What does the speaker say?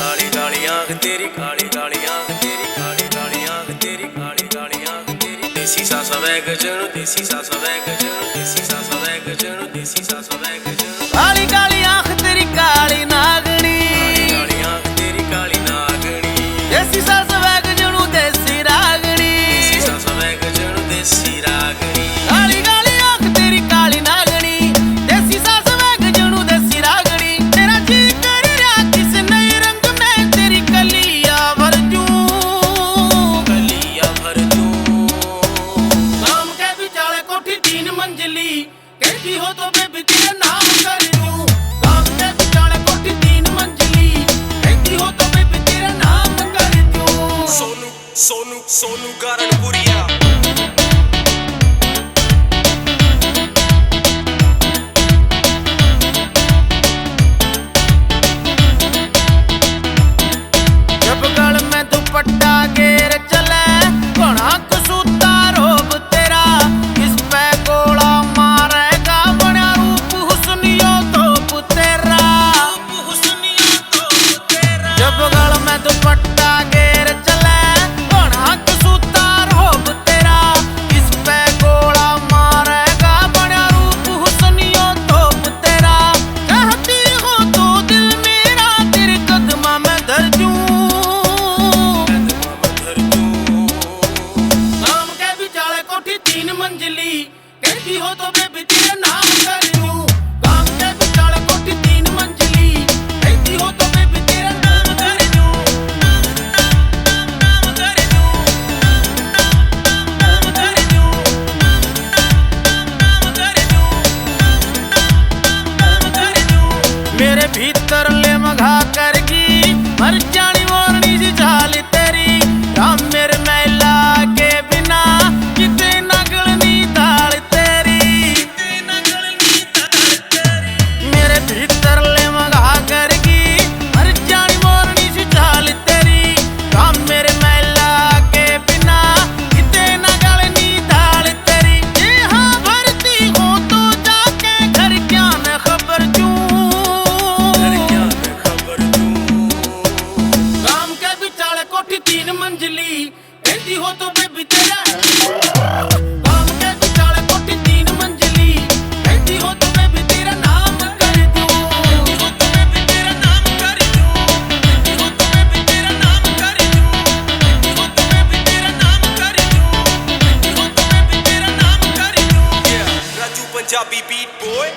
काली काली आँख तेरी काली काली आँख तेरी काली काली आँख तेरी काली काली आँख तेरी देसी सा सवैग जणू देसी सा सवैग जणू देसी सा सवैग जणू देसी सा सवैग जणू काली काली आँख तेरी काली नागणी काली आँख तेरी काली नागणी देसी सा सवैग जणू देसी रागणी देसी सा सवैग जणू देसी रागणी काली काली आँख तेरी काली नागणी देसी सा सवैग जणू देसी रागणी तेरा जी कर रहा किस नए रंग में तेरी कलिया भर दूं कलिया भर दूं काम के बिचाले कोठी 3 मंजिली कहती हो तो बेबी तेरा नाम कर दूं काम के बिचाले कोठी 3 मंजिली कहती हो तो बेबी तेरा नाम कर दूं सोनू सोनू सोनू गारनपुरिया जब गल में दुपट्टा घेर चले घना कसूता रोब तेरा इस पे गोला मारेगा बना रूप हुस्नियो तोप तेरा जब गल में दुपट्टा घेर चले घना कसूता रोब तेरा इस पे गोला मारेगा बना रूप हुस्नियो तोप तेरा चाहती हो तो दिल मेरा तेरे कदमा में धर दूं काम के बिचाले कोठी 3 मंजिली कहती हो तो बेबी तेरा नाम कर दूं काम के बिचाले कोठी 3 मंजिली कहती हो तो बेबी तेरा नाम कर दूं नाम कर दूं नाम कर दूं नाम कर दूं नाम कर दूं मेरे भीतर ले मघा करगी मर जानी मोरनी सी चाल तेरी राम मेरे मैला के बिना किते नगलनी दाल तेरी मेरे भीतर ले मघा करगी मर जानी मोरनी सी चाल तेरी राम मेरे मैला के बिना किते नगलनी दाल तेरी जे हाँ भरती हो तो जाके घर क्या न खबर दूं क्या मैं खबर दूं काम के बिचाले कोठी 3 मंजिली कहती हो तो बेबी तेरा काम के बिचाले कोठी 3 मंजिली कहती हो तो बेबी तेरा नाम कर दूं कहती हो तो बेबी तेरा नाम कर दूं कहती हो तो बेबी तेरा नाम कर दूं कहती हो तो बेबी तेरा नाम कर दूं कहती हो तो बेबी तेरा नाम कर दूं राजू पंजाबी बीट बॉय